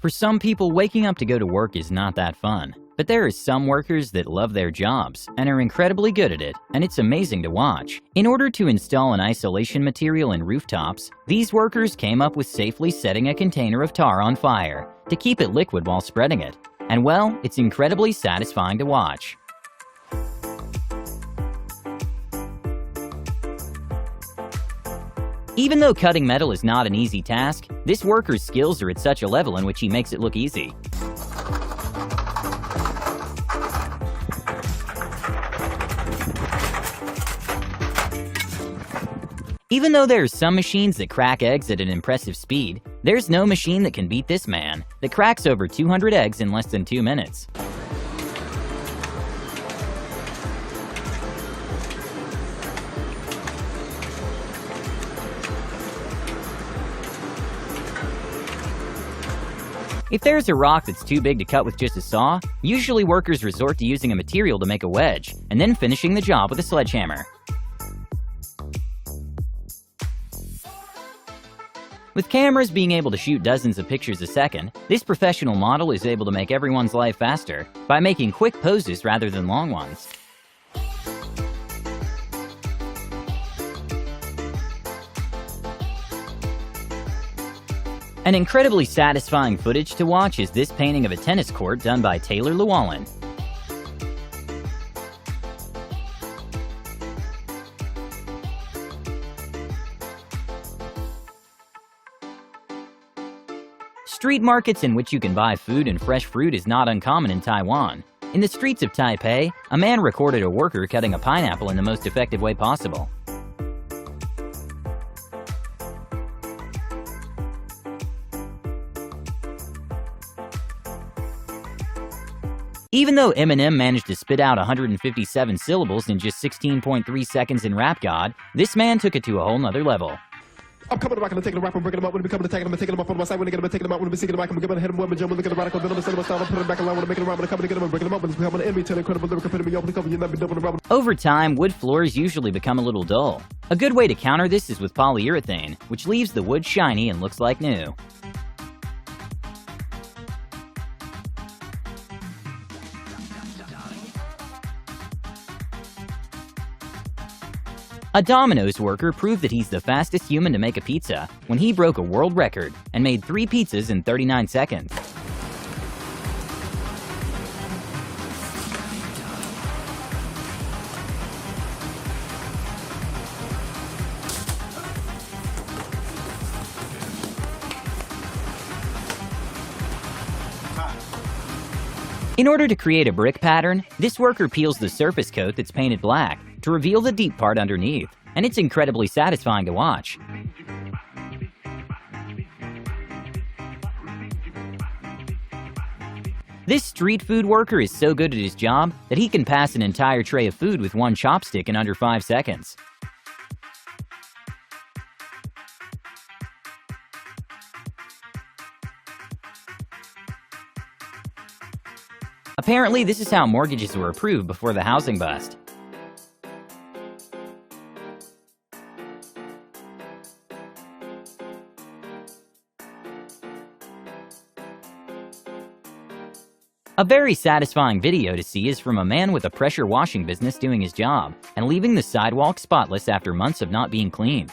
For some people, waking up to go to work is not that fun. But there are some workers that love their jobs and are incredibly good at it, and it's amazing to watch. In order to install an isolation material in rooftops, these workers came up with safely setting a container of tar on fire to keep it liquid while spreading it. And well, it's incredibly satisfying to watch. Even though cutting metal is not an easy task, this worker's skills are at such a level in which he makes it look easy. Even though there are some machines that crack eggs at an impressive speed, there's no machine that can beat this man that cracks over 200 eggs in less than 2 minutes. If there's a rock that's too big to cut with just a saw, usually workers resort to using a material to make a wedge, and then finishing the job with a sledgehammer. With cameras being able to shoot dozens of pictures a second, this professional model is able to make everyone's life faster by making quick poses rather than long ones. An incredibly satisfying footage to watch is this painting of a tennis court done by Taylor Llewellyn. Street markets in which you can buy food and fresh fruit is not uncommon in Taiwan. In the streets of Taipei, a man recorded a worker cutting a pineapple in the most effective way possible. Even though Eminem managed to spit out 157 syllables in just 16.3 seconds in Rap God, this man took it to a whole nother level. I'm coming to rock and I'm taking a rap and breaking them up. When they become attacking them, I'm taking them up on my side. When they get them, taking them out. When they seeking them back, I'm giving a head and woman, jump, look at the radical, then I'm a cinema style, I'm putting it back around. When I'm making them around, when I'm coming to get them, I'm breaking them up. When it's becoming an enemy, tell incredible lyrical epitome, open the cover, you'll not be double around. Over time, wood floors usually become a little dull. A good way to counter this is with polyurethane, which leaves the wood shiny and looks like new. A Domino's worker proved that he's the fastest human to make a pizza when he broke a world record and made 3 pizzas in 39 seconds. In order to create a brick pattern, this worker peels the surface coat that's painted black to reveal the deep part underneath, and it's incredibly satisfying to watch. This street food worker is so good at his job that he can pass an entire tray of food with one chopstick in under 5 seconds. Apparently, this is how mortgages were approved before the housing bust. A very satisfying video to see is from a man with a pressure washing business doing his job and leaving the sidewalk spotless after months of not being cleaned.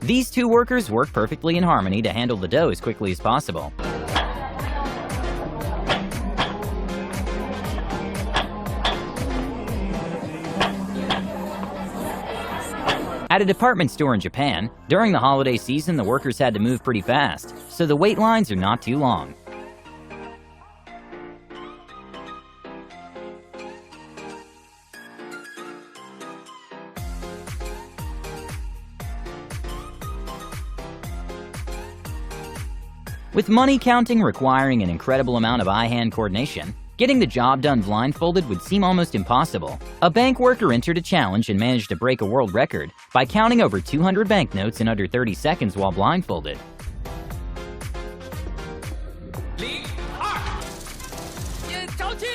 These two workers work perfectly in harmony to handle the dough as quickly as possible. At a department store in Japan, during the holiday season the workers had to move pretty fast, so the wait lines are not too long. With money counting requiring an incredible amount of eye-hand coordination, getting the job done blindfolded would seem almost impossible. A bank worker entered a challenge and managed to break a world record by counting over 200 banknotes in under 30 seconds while blindfolded. 着急。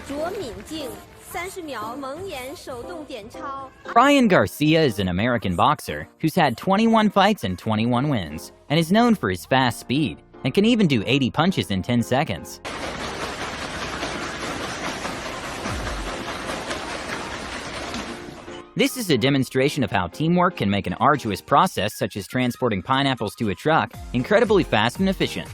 卓敏静，30秒蒙眼手动点抄。 Ryan Garcia is an American boxer who's had 21 fights and 21 wins, and is known for his fast speed, and can even do 80 punches in 10 seconds. This is a demonstration of how teamwork can make an arduous process such as transporting pineapples to a truck incredibly fast and efficient.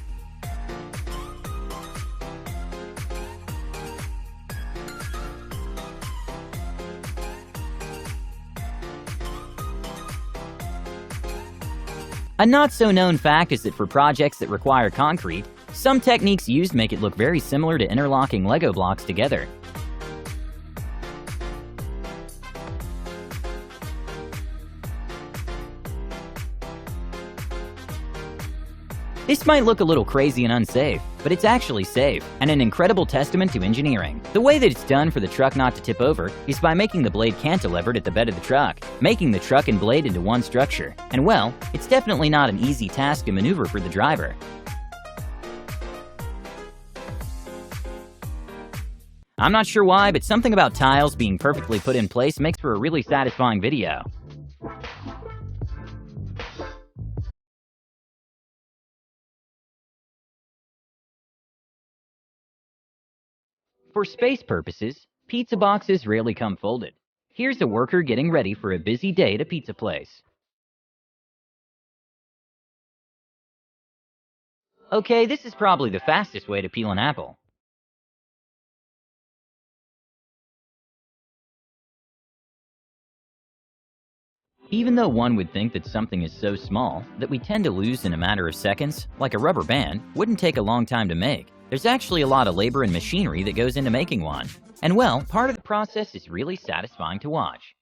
A not-so-known fact is that for projects that require concrete, some techniques used make it look very similar to interlocking Lego blocks together. This might look a little crazy and unsafe, but it's actually safe, and an incredible testament to engineering. The way that it's done for the truck not to tip over is by making the blade cantilevered at the bed of the truck, making the truck and blade into one structure. And well, it's definitely not an easy task to maneuver for the driver. I'm not sure why, but something about tiles being perfectly put in place makes for a really satisfying video. For space purposes, pizza boxes rarely come folded. Here's a worker getting ready for a busy day at a pizza place. Okay, this is probably the fastest way to peel an apple. Even though one would think that something is so small that we tend to lose in a matter of seconds, like a rubber band wouldn't take a long time to make, there's actually a lot of labor and machinery that goes into making one. And well, part of the process is really satisfying to watch.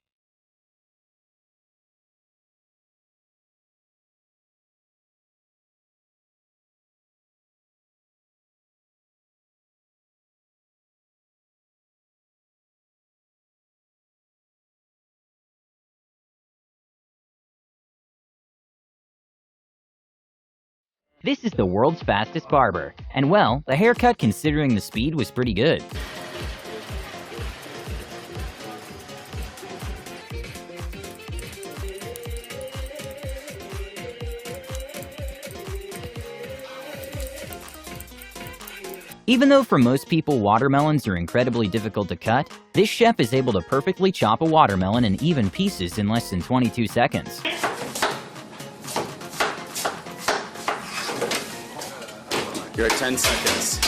This is the world's fastest barber, and well, the haircut considering the speed was pretty good. Even though for most people watermelons are incredibly difficult to cut, this chef is able to perfectly chop a watermelon in even pieces in less than 22 seconds. You're at 10 seconds.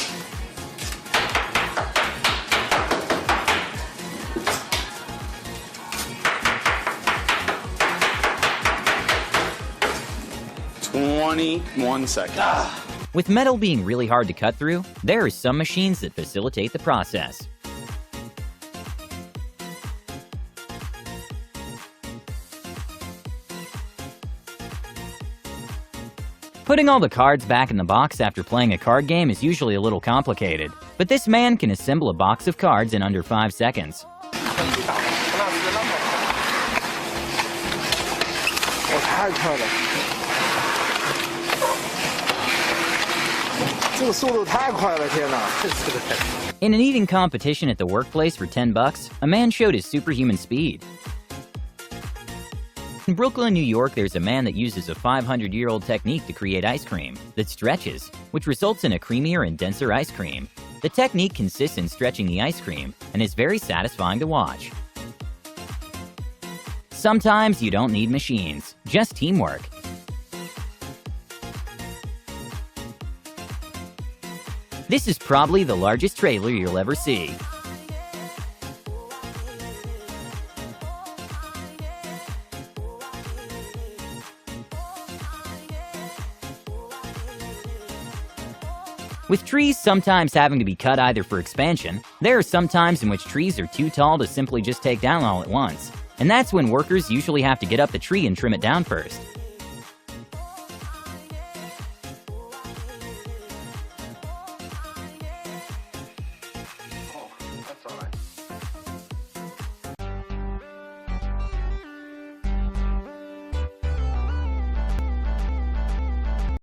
"21 seconds. With metal being really hard to cut through, there are some machines that facilitate the process. Putting all the cards back in the box after playing a card game is usually a little complicated, but this man can assemble a box of cards in under 5 seconds. In an eating competition at the workplace for $10, a man showed his superhuman speed. In Brooklyn, New York, there's a man that uses a 500-year-old technique to create ice cream that stretches, which results in a creamier and denser ice cream. The technique consists in stretching the ice cream and is very satisfying to watch. Sometimes you don't need machines, just teamwork. This is probably the largest trailer you'll ever see. With trees sometimes having to be cut either for expansion, there are some times in which trees are too tall to simply just take down all at once. And that's when workers usually have to get up the tree and trim it down first.